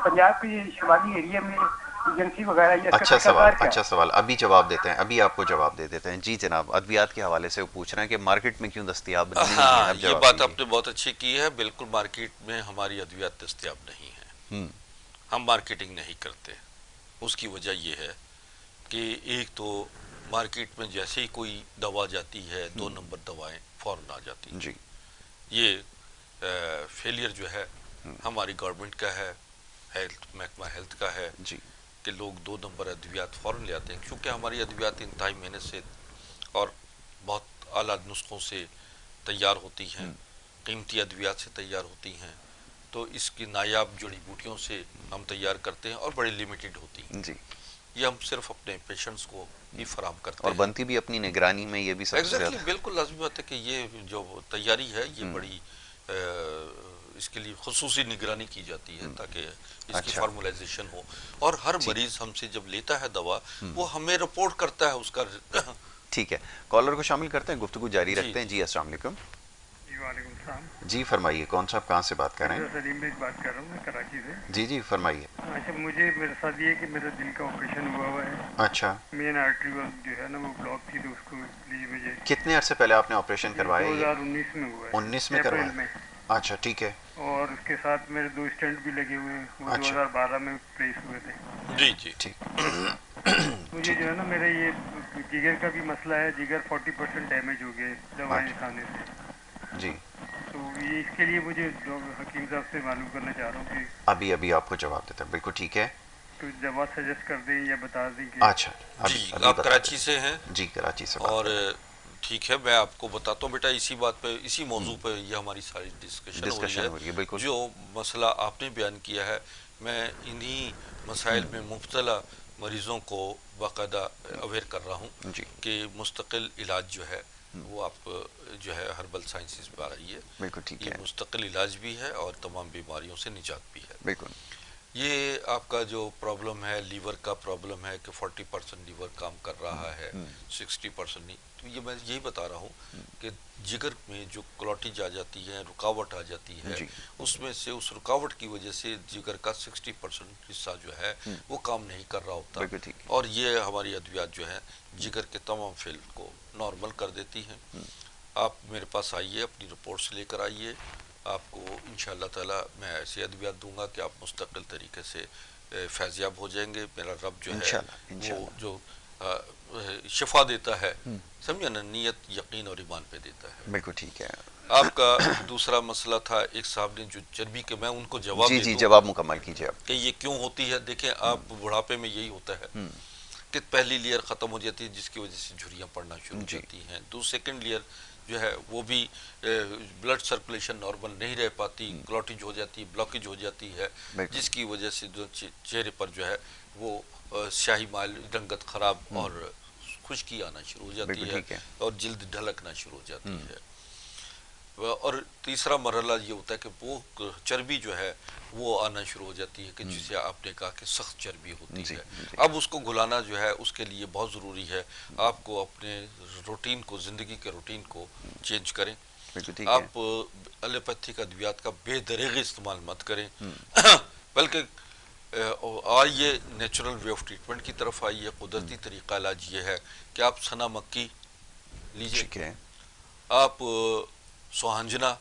پنجاب کی شمالی ایریا میں ایجنسی وغیرہ یہ اس کا اچھا طریقہ سوال، کار کیا اچھا ہے؟ سوال. ابھی جواب دیتے ہیں، ابھی آپ کو جواب دے دیتے ہیں. جی جناب، ادویات کے حوالے سے وہ پوچھ رہے ہیں کہ مارکیٹ میں کیوں دستیاب نہیں ہے. ہاں، اب یہ جواب بات دیجیے. آپ نے بہت اچھی کی ہے. بالکل مارکیٹ میں ہماری ادویات دستیاب نہیں ہیں، ہم مارکیٹنگ نہیں کرتے. اس کی وجہ یہ ہے کہ ایک تو مارکیٹ میں جیسے ہی کوئی دوا جاتی ہے 2 نمبر دوائیں فوراً آ جاتی ہیں. جی یہ فیلئر جو ہے ہماری گورنمنٹ کا ہے، محکمہ ہیلتھ کا ہے، جی کہ لوگ 2 نمبر ادویات فوراً لے آتے ہیں. کیونکہ ہماری ادویات انتہائی محنت سے اور بہت اعلیٰ نسخوں سے تیار ہوتی ہیں، قیمتی ادویات سے تیار ہوتی ہیں، تو اس کی نایاب جڑی بوٹیوں سے ہم تیار کرتے ہیں اور بڑی لیمیٹڈ ہوتی ہیں. جی. یہ ہم صرف اپنے پیشنٹس کو ہی فراہم کرتے اور ہیں. بنتی بھی اپنی نگرانی میں، یہ بھی سب سے ایگزیکٹلی زیادہ. بالکل لازمی بات ہے کہ یہ جو تیاری ہے یہ بڑی اس کے لیے خصوصی نگرانی کی جاتی ہے تاکہ اس کی اچھا. فارمولائزیشن ہو. اور ہر مریض ہم سے جب لیتا ہے دوا وہ ہمیں رپورٹ کرتا ہے اس کا. ٹھیک ہے، کالر کو شامل کرتے ہیں، گفتگو جاری جی رکھتے ہیں. جی جی السلام علیکم. جی وعلیکم السلام. جی فرمائیے، کون صاحب کہاں سے بات کر رہے ڈاکٹر ہیں؟ سلیم بھائی بات کر رہا ہوں میں کراچی سے. جی جی فرمائیے. اچھا مجھے میرے ساتھ یہ ہے کہ میرا دل کا آپریشن ہوا ہے. اچھا. مین آرٹری جو ہے نا وہ بلاک تھی تو اس کو لیے مجھے کتنے عرصے پہلے آپ نے آپریشن کروایا؟ یہ 2019 میں ہوا ہے. 19 میں اپریل کروایا. میں. اچھا ٹھیک ہے. اور اس کے ساتھ میرے 2 اسٹنٹ بھی لگے ہوئے ہیں، وہ اچھا 2012 میں پلیس ہوئے تھے. جی جی. ٹھیک. مجھے جو ہے نا میرے یہ جگر کا بھی مسئلہ ہے. جگر 40% ڈیمیج ہو گیا دوائیں کھانے سے. جی. تو یہ اس کے لیے مجھے حکیم صاحب سے معلوم کرنا چاہ رہا ہوں کہ ابھی آپ کو جواب دیتا ہے. بالکل ٹھیک ہے. تو دوا سجیسٹ کر دیں یا بتا دیں کہ. اچھا جی آپ کراچی سے ہیں؟ جی کراچی سے بات اور کر رہے ہیں. ٹھیک ہے میں آپ کو بتاتا ہوں بیٹا، اسی بات پہ اسی موضوع پہ یہ ہماری ساری ڈسکشن ہو رہی ہے. بالکل. جو مسئلہ آپ نے بیان کیا ہے میں انہی مسائل میں مبتلا مریضوں کو باقاعدہ اویئر کر رہا ہوں جی. کہ مستقل علاج جو ہے وہ آپ جو ہے ہربل سائنسز پہ آ رہی ہے. بالکل ٹھیک یہ ہے. مستقل علاج بھی ہے اور تمام بیماریوں سے نجات بھی ہے. بالکل. یہ آپ کا جو پرابلم ہے لیور کا پرابلم ہے کہ 40% لیور کام کر رہا ہے 60% نہیں، تو یہ میں یہی بتا رہا ہوں کہ جگر میں جو کلوٹیج آ جاتی ہے، رکاوٹ آ جاتی ہے، جی. اس میں سے اس رکاوٹ کی وجہ سے جگر کا 60% حصہ جو ہے وہ کام نہیں کر رہا ہوتا. بالکل ٹھیک ہے. اور یہ ہماری ادویات جو ہیں جگر کے تمام فیل کو نارمل کر دیتی ہیں. آپ میرے پاس آئیے، اپنی رپورٹس لے کر آئیے. آپ کو انشاءاللہ تعالی میں ایسی ادویات دوں گا کہ آپ مستقل طریقے سے فیضیاب ہو جائیں گے. میرا رب جو ہے وہ جو شفا دیتا ہے، سمجھے نا، نیت یقین اور ایمان پہ دیتا ہے. بالکل ٹھیک ہے. آپ کا دوسرا مسئلہ تھا ایک صاحب نے جو چربی کے، میں ان کو جواب جی دے جی دوں جواب مکمل کیجیے آپ. کہ یہ کیوں ہوتی ہے. دیکھیں آپ بڑھاپے میں یہی ہوتا ہے کہ پہلی لیئر ختم ہو جاتی ہے جس کی وجہ سے جھریاں پڑنا شروع ہو جاتی ہیں. سیکنڈ لیئر جو ہے وہ بھی بلڈ سرکولیشن نارمل نہیں رہ پاتی، کلوٹیج ہو جاتی، بلاکیج ہو جاتی ہے، جس کی وجہ سے جو چہرے پر جو ہے وہ سیاہی مائل، رنگت خراب اور خشکی آنا شروع ہو جاتی ہے اور جلد ڈھلکنا شروع ہو جاتی ہے. اور تیسرا مرحلہ یہ ہوتا ہے کہ وہ چربی جو ہے وہ آنا شروع ہو جاتی ہے کہ جسے آپ نے کہا کہ سخت چربی ہوتی ہے. اب اس کو گھلانا جو ہے اس کے لیے بہت ضروری ہے آپ کو اپنے روٹین کو، زندگی کے روٹین کو چینج کریں. آپ ایلوپیتھک ادویات کا بے دریغ استعمال مت کریں، بلکہ آئیے نیچرل وے آف ٹریٹمنٹ کی طرف آئیے. قدرتی طریقہ علاج یہ ہے کہ آپ سنا مکی لیجئے، آپ سوہنجنا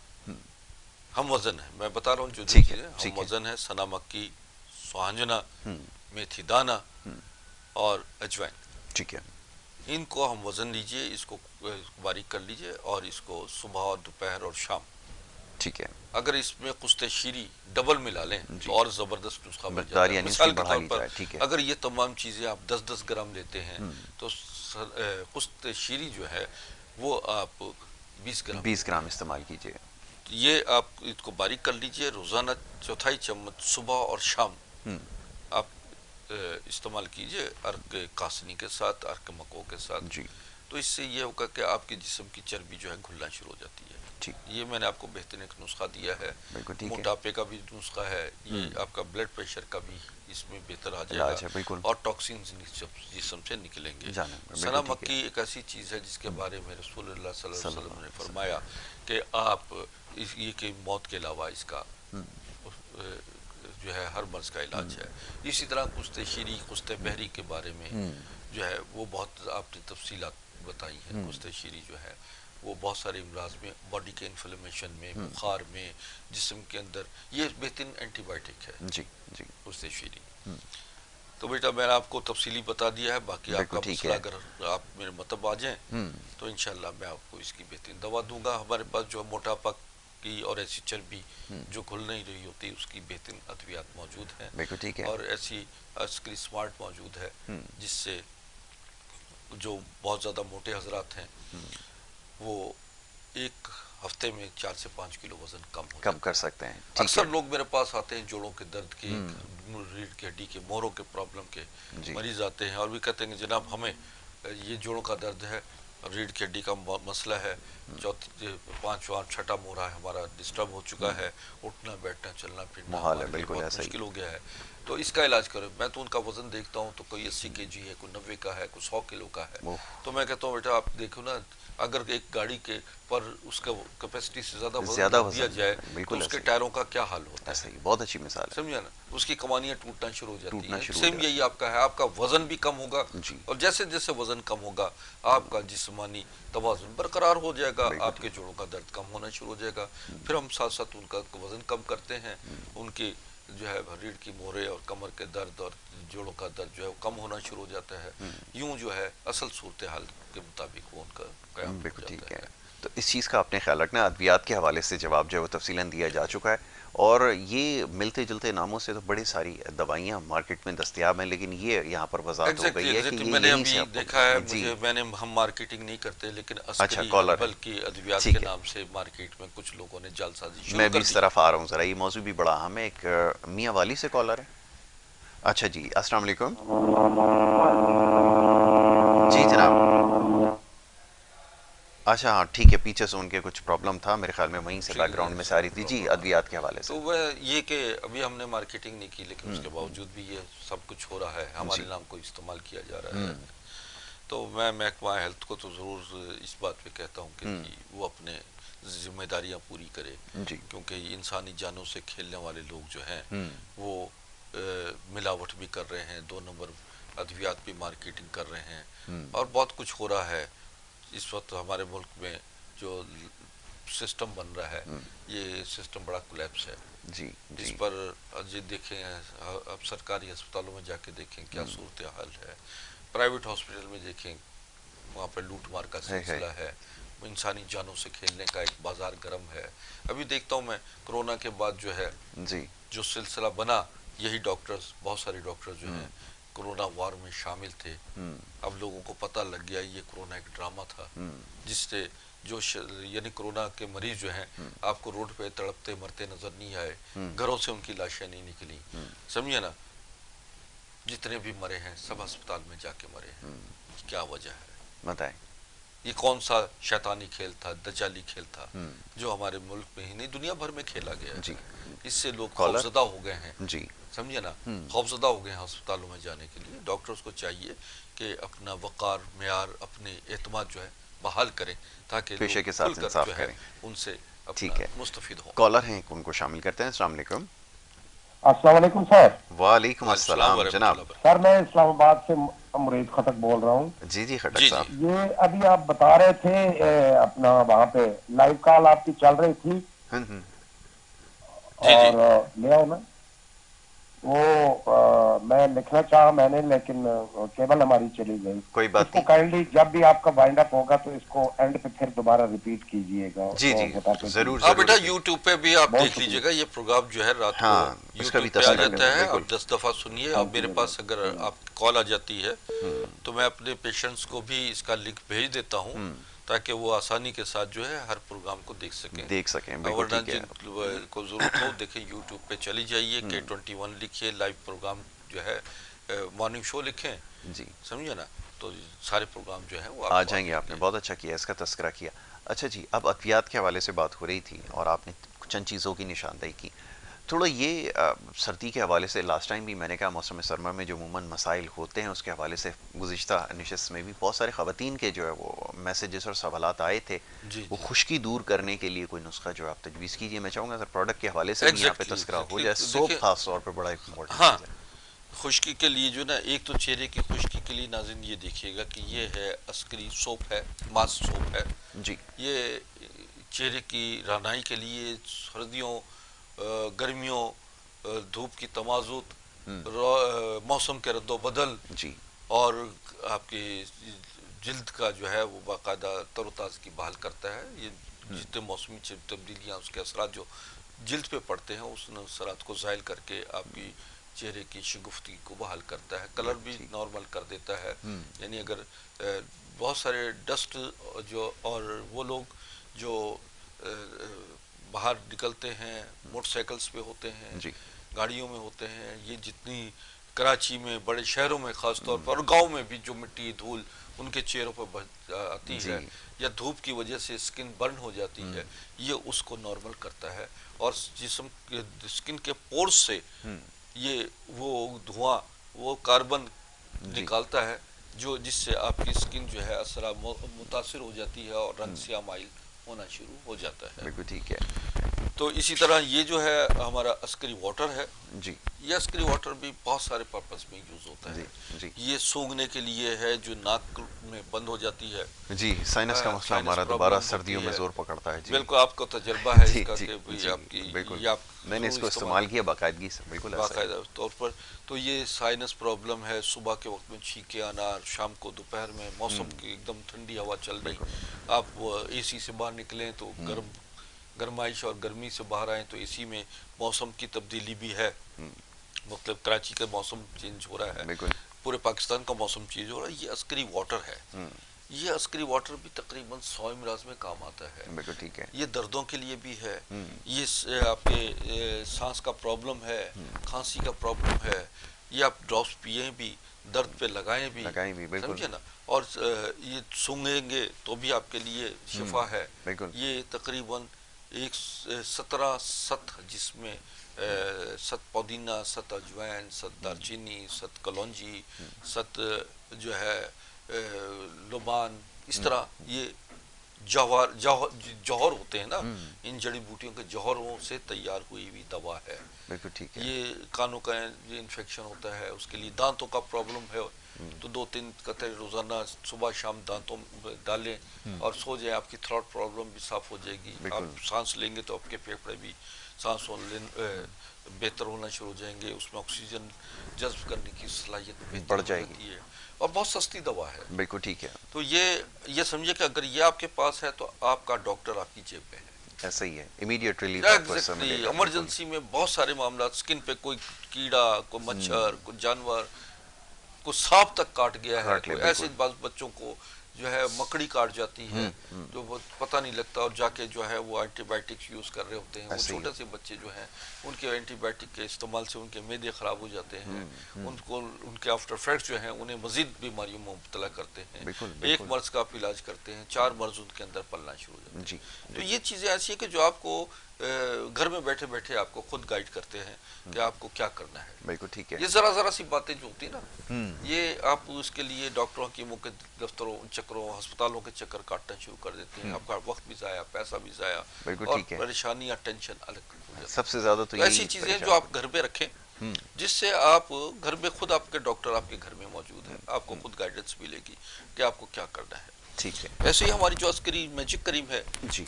ہم وزن ہے، میں بتا رہا ہوں جو چیزیں ہم وزن ہے، سنا مکی، سوہنجنا، میتھی دانہ اور اجوائن، ٹھیک ہے، ان کو ہم وزن لیجئے، اس کو باریک کر لیجئے اور اس کو صبح اور دوپہر اور شام. ٹھیک ہے. اگر اس میں قسط شیری ڈبل ملا لیں تو اور زبردست نسخہ بن جاتا ہے. مثال کے طور پر اگر یہ تمام چیزیں آپ 10-10 گرام لیتے ہیں تو قسط شیری جو ہے وہ آپ 20 گرام استعمال کیجئے. یہ آپ اس کو باریک کر لیجئے، روزانہ 1/4 چمچ صبح اور شام آپ استعمال کیجئے عرق قاسنی کے ساتھ، عرق مکو کے ساتھ. تو اس سے یہ ہوگا کہ آپ کے جسم کی چربی جو ہے گھلنا شروع ہو جاتی ہے. یہ میں نے آپ کو بہترین ایک نسخہ دیا ہے. موٹاپے کا بھی نسخہ ہے، یہ آپ کا بلڈ پریشر کا بھی اس میں بہتر آ جائے گا اور ٹاکسینز جسم سے نکلیں گے. سنا مکی ایک ایسی چیز ہے جس کے بارے میں رسول اللہ صلی اللہ علیہ وسلم نے فرمایا کہ آپ یہ کہ موت کے علاوہ اس کا جو ہے ہر مرض کا علاج ہے. اسی طرح قسط شیری، قسط بحری کے بارے میں جو ہے وہ بہت آپ نے تفصیلات بتائی ہیں. قسط شیری جو ہے وہ بہت سارے امراض میں، باڈی کے انفلیمیشن میں، بخار میں، جسم کے اندر، یہ بہترین اینٹی بائیوٹک ہے قسط شیری. تو بیٹا میں نے آپ کو تفصیلی بتا دیا ہے. باقی آپ کا مسئلہ اگر آپ میرے مطلب آ جائیں تو انشاءاللہ میں آپ کو اس کی بہترین دوا دوں گا. ہمارے پاس جو موٹاپا کی اور ایسی چربی جو گھل نہیں رہی ہوتی اس کی بہترین ادویات موجود ہیں، اور ایسی عسکری سمارٹ موجود ہے جس سے جو بہت زیادہ موٹے حضرات ہیں وہ ایک ہفتے میں 4 سے 5 کلو وزن کم ہو کم جاتا کر ہے۔ سکتے ہیں، ٹھیک اکثر ہے۔ لوگ میرے پاس آتے ہیں جوڑوں کے درد کے، ریڑھ کی ہڈی کے، موڑوں کے پرابلم کے جی مریض آتے ہیں اور بھی کہتے ہیں کہ جناب ہمیں یہ جوڑوں کا درد ہے، ریڑھ کی ہڈی کا مسئلہ ہے، پانچواں چھٹا مورا ہے ہمارا ڈسٹرب ہو چکا ہے، اٹھنا بیٹھنا چلنا پھرنا محال ہے، ہمارے لیے بالکل بہت ایسا ہی۔ مشکل ہو گیا ہے، تو اس کا علاج کرو۔ میں تو ان کا وزن دیکھتا ہوں تو کوئی 80 kg ہے، کوئی 90 کا ہے، کوئی 100 کلو کا ہے، اوہ، تو میں کہتا ہوں بیٹا آپ دیکھو نا، اگر ایک گاڑی کے پر اس کا کیپیسٹی سے زیادہ وزن زیادہ رکھ دیا وزن جائے تو بالکل اس کے ایسا ہی، ٹائروں کا کیا حال ہوتا ایسا ہے، ہی، بہت اچھی مثال ہے، سمجھا نا، اس کی کمانیاں ٹوٹنا شروع ہو جاتی ٹوٹنا ہیں۔ شروع ہو سیم جاتا یہی آپ کا ہے، آپ کا وزن بھی کم ہوگا جی اور جیسے جیسے وزن کم ہوگا آپ کا جسمانی توازن برقرار ہو جائے گا، بالکل آپ کے جوڑوں کا درد کم ہونا شروع ہو جائے گا۔ پھر ہم ساتھ ساتھ ان کا وزن کم کرتے ہیں، ان کی جو ہے ریڑھ کی مورے اور کمر کے درد اور جوڑوں کا درد جو ہے وہ کم ہونا شروع ہو جاتا ہے، یوں جو ہے اصل صورتحال کے مطابق وہ ان کا قیام ہو بالکل جاتا ٹھیک ہے۔ ہے۔ تو اس چیز کا آپ نے خیال رکھنا، ادویات کے حوالے سے جواب جو ہے وہ تفصیلاً دیا جا چکا ہے، اور یہ ملتے جلتے ناموں سے تو بڑی ساری دوائیاں مارکیٹ میں دستیاب ہیں، لیکن یہ یہاں پر وضاحت ہو گئی ہے کہ ایگزیکٹلی یہ میں نے یہیں سے ابھی آپ دیکھا ہے، کو جی ہم مارکیٹنگ نہیں کرتے لیکن اچھا عسکری کالر ہے، ہربل کی ادویات کے ٹھیک ہے، نام سے مارکیٹ میں کچھ لوگوں نے جعل سازی میں شروع بھی کر اس دی ہے۔ طرف آ رہا ہوں ذرا، یہ موضوع بھی بڑا اہم ہے۔ ایک میاں والی سے کالر ہے، اچھا جی، السلام علیکم، جی جناب، اچھا ہاں ٹھیک ہے، پیچھے سے ان کے کچھ پرابلم تھا میرے خیال میں، وہیں سے بیک گراؤنڈ میں سے آ رہی تھی، جی ادویات کے حوالے سے، تو وہ یہ کہ ابھی ہم نے مارکیٹنگ نہیں کی لیکن اس کے باوجود بھی یہ سب کچھ ہو رہا ہے، ہمارے جی نام کو استعمال کیا جا رہا ہے، تو میں محکمہ ہیلتھ کو تو ضرور اس بات پہ کہتا ہوں کہ وہ اپنے ذمہ داریاں پوری کرے، جی کیونکہ انسانی جانوں سے کھیلنے والے لوگ جو ہیں وہ ملاوٹ بھی کر رہے ہیں، 2 نمبر ادویات بھی مارکیٹنگ کر رہے ہیں، اور بہت کچھ ہو رہا ہے اس وقت ہمارے ملک میں۔ جو سسٹم بن رہا ہے یہ سسٹم بڑا کولیپس ہے، جی اس جی پر دیکھیں اب سرکاری ہسپتالوں میں جا کے دیکھیں کیا صورتحال ہے، پرائیویٹ ہاسپٹل میں دیکھیں وہاں پہ لوٹ مار کا سلسلہ ہے، انسانی جانوں سے کھیلنے کا ایک بازار گرم ہے۔ ابھی دیکھتا ہوں میں کرونا کے بعد جو ہے جی جو سلسلہ بنا، یہی ڈاکٹرز، بہت سارے ڈاکٹرز جو ہیں کرونا وار میں شامل تھے، اب لوگوں کو پتہ لگ گیا یہ کرونا ایک ڈرامہ تھا، جس سے جو یعنی کرونا کے مریض جو ہیں آپ کو روڈ پہ تڑپتے مرتے نظر نہیں آئے، گھروں سے ان کی لاشیں نہیں نکلی، سمجھے نا، جتنے بھی مرے ہیں سب ہسپتال میں جا کے مرے ہیں، کیا وجہ ہے؟ بتائیں، یہ کون سا شیطانی کھیل تھا، دجالی کھیل تھا جو ہمارے ملک میں ہی نہیں دنیا بھر میں کھیلا گیا جی ہے؟ اس سے لوگ کالر، خوفزدہ ہو گئے ہیں، جی سمجھے نا، خوفزدہ ہو گئے ہیں ہسپتالوں میں جانے کے لیے۔ ڈاکٹرز کو چاہیے کہ اپنا وقار، معیار، اپنے اعتماد جو ہے بحال کریں تاکہ پیشے لوگ کے کھل ساتھ کر انصاف جو ہے کریں، ان سے اپنا ٹھیک ہے، مستفید ہوں۔ کالر ہیں ان کو شامل کرتے ہیں، السلام علیکم، السلام علیکم سر۔ وعلیکم وعلیکم السلام السلام ورحمۃ جناب، اللہ وبرکاتہ۔ سر میں اسلام آباد سے مرید خطک بول رہا ہوں۔ جی جی خٹک جی جی صاحب، یہ ابھی آپ بتا رہے تھے اپنا وہاں پہ لائیو کال آپ کی چل رہی تھی جی جی اور لے آؤ نا وہ میں لکھنا چاہا میں نے لیکن کیبل ہماری چلی گئی۔ کوئی اس بات کو نہیں، کائنڈلی جب بھی آپ کا وائنڈ اپ ہوگا تو اس کو اینڈ پہ پھر دوبارہ ریپیٹ کیجئے گا جی اور جی بتاتے ضرور چلیے۔ ہاں ضرور بیٹا ریپیٹ، یوٹیوب پہ بھی آپ بہت دیکھ لیجئے شکریہ۔ گا، یہ پروگرام جو ہے رات کو ہاں اس کا بھی یوٹیوب پہ آ تذکرہ جاتا کریں، ہے، بالکل، آپ 10 دفعہ سنیے، اور تھینک یو میرے ویری پاس مچ۔ اگر آپ کال آ جاتی ہے تو میں اپنے پیشنٹس کو بھی اس کا لنک بھیج دیتا ہوں تاکہ وہ آسانی کے ساتھ جو ہے ہر پروگرام کو دیکھ سکیں، دیکھ سکیں، بالکل ورنہ ٹھیک ہے، جن کو ضرورت ہو دیکھیں یوٹیوب پہ چلی جائیے K21 لکھیے، لائیو پروگرام جو ہے مارننگ شو لکھیں، جی سمجھے نا، تو سارے پروگرام جو ہیں وہ آ آپ کو جائیں گے، جائیں آپ نے بہت اچھا کیا، اس کا تذکرہ کیا۔ اچھا جی، اب ادویات کے حوالے سے بات ہو رہی تھی اور آپ نے چند چیزوں کی نشاندہی کی، تھوڑا یہ سردی کے حوالے سے لاسٹ ٹائم بھی میں نے کہا موسم سرما میں جو عموماً مسائل ہوتے ہیں اس کے حوالے سے گزشتہ نشست میں بھی بہت سارے خواتین کے جو ہے وہ میسیجز اور سوالات آئے تھے، جی وہ جی خشکی دور کرنے کے لیے کوئی نسخہ جو آپ تجویز کیجیے۔ میں چاہوں گا سر پروڈکٹ کے حوالے سے بھی یہاں پہ تذکرہ ہو جائے، سوپ دیکھیں، خاص طور پہ بڑا ایک امپورٹنٹ ہاں چیز ہے، خشکی کے لیے جو نا، ایک تو چہرے کی خشکی کے لیے ناظرین یہ دیکھیے گا کہ یہ ہے عسکری سوپ ہے، ماسک سوپ ہے، جی یہ چہرے کی رہنائی کے لیے سردیوں، گرمیوں، دھوپ کی تمازت، موسم کے رد و بدل جی اور آپ کی جلد کا جو ہے وہ باقاعدہ تر و تازگی بحال کرتا ہے۔ یہ جتنے موسمی تبدیلیاں اس کے اثرات جو جلد پہ پڑتے ہیں اس اثرات کو زائل کر کے آپ کی چہرے کی شگفتگی کو بحال کرتا ہے، کلر بھی نارمل کر دیتا ہے، یعنی اگر بہت سارے ڈسٹ جو اور وہ لوگ جو باہر نکلتے ہیں، موٹر سائیکلز پہ ہوتے ہیں، جی گاڑیوں میں ہوتے ہیں، یہ جتنی کراچی میں بڑے شہروں میں خاص طور پر اور گاؤں میں بھی جو مٹی دھول ان کے چہروں پر آتی جی ہے یا دھوپ کی وجہ سے اسکن برن ہو جاتی ہے، یہ اس کو نارمل کرتا ہے اور جسم کے اسکن کے پورز سے یہ وہ دھواں وہ کاربن جی نکالتا ہے جو جس سے آپ کی اسکن جو ہے اثر متاثر ہو جاتی ہے اور رنگ سیاہ مائل ہونا شروع ہو جاتا ہے. بالکل ٹھیک ہے. تو اسی طرح یہ جو ہے ہمارا عسکری واٹر ہے، جی یہ عسکری واٹر بھی بہت سارے پرپس میں یوز ہوتا جی ہے. جی یہ سونگھنے کے لیے ہے جو ناک میں بند ہو جاتی ہے، جی سائنس کا مسئلہ ہمارا دوبارہ سردیوں میں زور پکڑتا ہے. جی بالکل آپ کو تجربہ ہے اس جی کا جی کہ بھئی جی آپ کی بالکل یہ آپ میں نے اس کو استعمال کیا باقاعدگی سے. بالکل ایسا ہی. باقاعدہ طور پر. تو یہ سائنس پرابلم ہے، صبح کے وقت میں چھینکیں آنا، شام کو دوپہر میں موسم کی ایک دم ٹھنڈی ہوا چل رہی، آپ اے سی سے باہر نکلیں تو گرمائش اور گرمی سے باہر آئیں تو اسی میں موسم کی تبدیلی بھی ہے. مطلب کراچی کا موسم چینج ہو رہا ہے، بالکل پورے پاکستان کا موسم چینج ہو رہا ہے. یہ عسکری واٹر ہے، یہ عسکری واٹر بھی تقریباً 100 امراض میں کام آتا ہے. بالکل ٹھیک ہے. یہ دردوں کے لیے بھی ہے، یہ آپ کے سانس کا پرابلم ہے، کھانسی کا پرابلم ہے، یہ آپ ڈراپس پئیں بھی، درد پہ لگائیں بھی، سمجھے نا. اور یہ سونگھیں گے تو بھی آپ کے لیے شفا ہے. بالکل یہ تقریباً 17 ست جس میں 7 پودینہ، 7 اجوائن، 7 دارچینی، 7 کلونجی، 7 جو ہے لبان، اس طرح یہ جوہر ہوتے ہیں نا، ان جڑی بوٹیوں کے جوہروں سے تیار ہوئی ہوئی دوا ہے. بالکل ٹھیک ہے. یہ کانوں کا یہ انفیکشن ہوتا ہے اس کے لیے، دانتوں کا پرابلم ہے تو 2-3 قطرے روزانہ صبح شام دانتوں ڈالیں اور سو جائیں، آپ کی تھروٹ پرابلم بھی صاف ہو جائے گی. آپ سانس لیں گے تو آپ کے پھیپھڑے بھی سانس بہتر ہونا شروع ہو جائیں گے، اس میں آکسیجن جذب کرنے کی صلاحیت بڑھ جائے گی ہے اور بہت سستی دوا ہے. بالکل ٹھیک ہے. تو یہ سمجھے کہ اگر یہ آپ کے پاس ہے تو آپ کا ڈاکٹر آپ کی جیب میں ہے. ایسا ہی ہے، امیڈیٹ ریلیف آپ کو اس سے ملے گا. ایمرجنسی میں بہت سارے معاملات، اسکن پہ کوئی کیڑا، کوئی مچھر، کوئی جانور، کوئی سانپ تک کاٹ گیا ہے، کوئی ایسے بعض بچوں کو جو ہے مکڑی کاٹ جاتی ہے جو پتہ نہیں لگتا اور جا کے جو ہے وہ اینٹی بائیوٹکس یوز کر رہے ہوتے ہیں. وہ چھوٹے سے بچے جو ہیں ان کے اینٹی بائیوٹک کے استعمال سے ان کے معدے خراب ہو جاتے ہیں، ان کے آفٹر افیکٹس جو ہیں انہیں مزید بیماریوں میں مبتلا کرتے ہیں. ایک مرض کا آپ علاج کرتے ہیں، 4 مرض ان کے اندر پلنا شروع ہو جاتے ہیں. تو یہ چیزیں ایسی ہیں کہ جو آپ کو گھر میں بیٹھے بیٹھے آپ کو خود گائیڈ کرتے ہیں کہ آپ کو کیا کرنا ہے. بالکل ٹھیک ہے. یہ ذرا سی باتیں جو ہوتی ہیں نا، یہ آپ اس کے لیے ڈاکٹروں حکیموں کے دفتروں، چکروں، ہسپتالوں کے چکر کاٹنا شروع کر دیتے ہیں. آپ کا وقت بھی ضائع، پیسہ بھی ضائع اور پریشانیاں، ٹینشن الگ ہو جاتی ہے. سب سے زیادہ تو ایسی چیزیں جو آپ گھر پہ رکھیں جس سے آپ گھر میں خود آپ کے ڈاکٹر آپ کے گھر میں موجود ہیں، آپ کو خود گائیڈنس ملے گی کہ آپ کو کیا کرنا ہے. ٹھیک ہے. ایسے ہی ہماری جو عسکری میجک کریم ہے،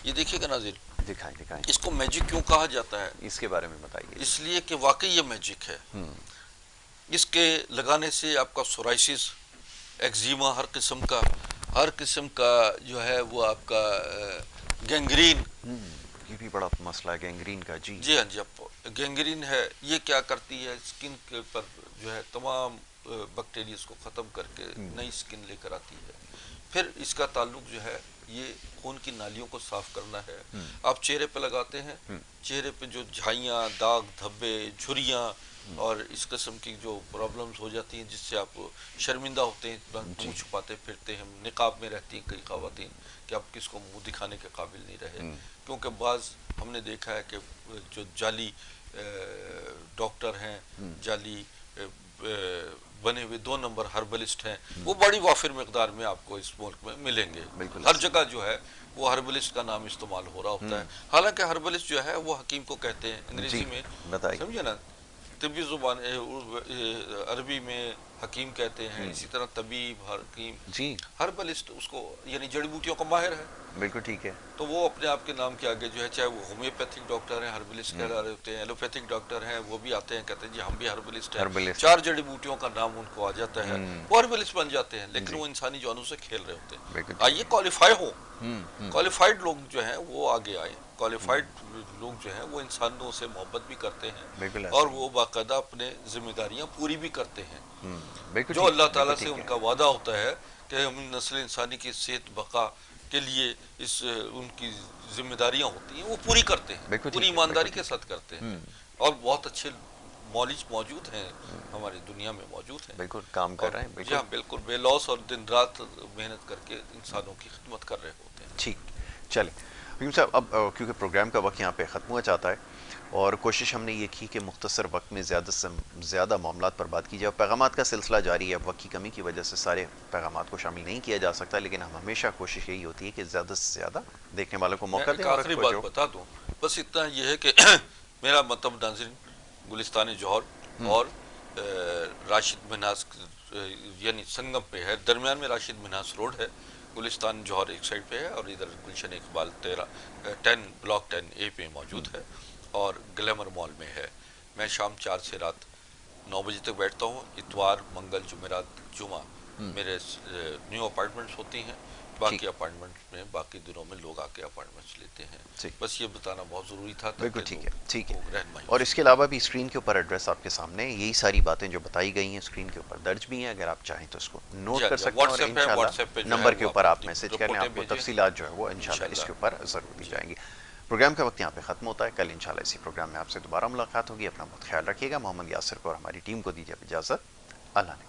یہ دیکھیے گا ناظر، دکھائیں. اس کو میجک کیوں کہا جاتا ہے؟ اس کے بارے میں بتائیے. اس لیے کہ واقعی یہ میجک ہے. اس کے لگانے سے آپ کا سورائسس، ایکزیما، ہر قسم کا جو ہے وہ آپ کا گینگرین، یہ بھی بڑا مسئلہ ہے گینگرین کا. جی ہاں جی، گینگرین ہے. یہ کیا کرتی ہے؟ اسکن کے اوپر جو ہے تمام بیکٹیریاز کو ختم کر کے نئی اسکن لے کر آتی ہے. پھر اس کا تعلق جو ہے یہ خون کی نالیوں کو صاف کرنا ہے. آپ چہرے پہ لگاتے ہیں، چہرے پہ جو جھائیاں، داغ، دھبے، جھریاں اور اس قسم کی جو پرابلمز ہو جاتی ہیں جس سے آپ شرمندہ ہوتے ہیں، منہ چھپاتے پھرتے ہیں، نقاب میں رہتی ہیں کئی خواتین کہ آپ کس کو منہ دکھانے کے قابل نہیں رہے. کیونکہ بعض ہم نے دیکھا ہے کہ جو جعلی ڈاکٹر ہیں، جعلی بنے ہوئے 2 نمبر ہربلسٹ ہیں، وہ بڑی وافر مقدار میں آپ کو اس ملک میں ملیں گے. ہر جگہ جو ہے وہ ہربلسٹ کا نام استعمال ہو رہا ہوتا ہے. حالانکہ ہربلسٹ جو ہے وہ حکیم کو کہتے ہیں انگریزی میں، سمجھے نا. طبی زبان عربی میں حکیم کہتے ہیں، اسی طرح طبیب، حکیم، ہربلسٹ اس کو یعنی جڑی بوٹیوں کا ماہر ہے. بالکل ٹھیک ہے. تو وہ اپنے آپ کے نام کے آگے جو ہے، چاہے وہ ہومیوپیتھک ڈاکٹر ہیں ہربلسٹ کہہ رہے ہوتے ہیں، ایلوپیتھک ڈاکٹر ہیں وہ بھی آتے ہیں کہتے ہیں جی ہم بھی ہربلسٹ ہیں. 4 جڑی بوٹیوں کا نام ان کو آ جاتا ہے، وہ ہربلسٹ بن جاتے ہیں. لیکن وہ انسانی جانوں سے کھیل رہے ہوتے ہیں. آئیے کوالیفائی ہو، کوالیفائڈ لوگ جو ہیں وہ آگے آئے. کوالیفائڈ لوگ جو ہیں وہ انسانوں سے محبت بھی کرتے ہیں اور وہ باقاعدہ اپنے ذمہ داریاں پوری بھی کرتے ہیں. جو اللہ تعالیٰ سے ان کا وعدہ ہوتا ہے کہ ہم نسل انسانی کی صحت، بقا کے لیے ان کی ذمہ داریاں ہوتی ہیں وہ پوری کرتے ہیں، بالکل پوری ٹھیک ہے، ایمانداری بالکل کے ساتھ کرتے ہیں، اور بہت اچھے مالج موجود ہیں ہماری دنیا میں موجود ہیں، بالکل کام اور کر رہے ہیں، جی بالکل ہاں بالکل بے لوث اور دن رات محنت کر کے انسانوں کی خدمت کر رہے ہوتے ہیں۔ ٹھیک۔ چلیں حکیم صاحب، اب کیونکہ پروگرام کا وقت یہاں پہ ختم ہو جاتا ہے اور کوشش ہم نے یہ کی کہ مختصر وقت میں زیادہ سے زیادہ معاملات پر بات کی جائے، پیغامات کا سلسلہ جاری ہے، وقت کی کمی کی وجہ سے سارے پیغامات کو شامل نہیں کیا جا سکتا، لیکن ہم ہمیشہ کوشش یہی ہوتی ہے کہ زیادہ سے زیادہ دیکھنے والوں کو میں موقع ایک دیں اور آخری کو بات جو بتا دوں، بس اتنا یہ ہے کہ میرا مطلب ناظرین گلستان جوہر اور راشد مناس یعنی سنگم پہ ہے، درمیان میں راشد مناس روڈ ہے، گلستان جوہر ایک سائڈ پہ ہے اور ادھر گلشن اقبال 10 بلاک 10A پہ موجود ہے اور گلیمر مال میں ہے۔ میں شام 4 سے رات 9 بجے تک بیٹھتا ہوں، اتوار منگل جمعرات جمعہ میرے نیو اپارٹمنٹس ہوتی ہیں، ٹھیک، باقی اپارٹمنٹ میں باقی دنوں میں لوگ آ کے اپارٹمنٹس لیتے ہیں، ٹھیک، بس یہ بتانا بہت ضروری تھا بالکل تاکہ ٹھیک ہے، لوگوں ٹھیک ہے۔ کو رہنمائی ہو اور اس کے سکے۔ علاوہ بھی اسکرین کے اوپر ایڈریس آپ کے سامنے ہے، یہی ساری باتیں جو بتائی گئی ہیں اسکرین کے اوپر درج بھی ہیں، اگر آپ چاہیں تو اس کو جی نوٹ ہاں کر جی، سکتے ہیں اور واٹس ایپ ہے، انشاءاللہ واٹس ایپ پہ جو ہے نمبر کے وہ اوپر آپ اپنی میسج کریں، رپورٹیں آپ کو بھیجیں تفصیلات جو ہے وہ انشاءاللہ اس انشاءاللہ۔ کے اوپر ضرور دی جی جائیں گی۔ پروگرام کا وقت یہاں پہ ختم ہوتا ہے، کل انشاءاللہ اسی پروگرام میں آپ سے دوبارہ ملاقات ہوگی، اپنا بہت خیال رکھیے گا۔ محمد یاسر کو اور ہماری ٹیم کو دیجیے اجازت، اللہ نے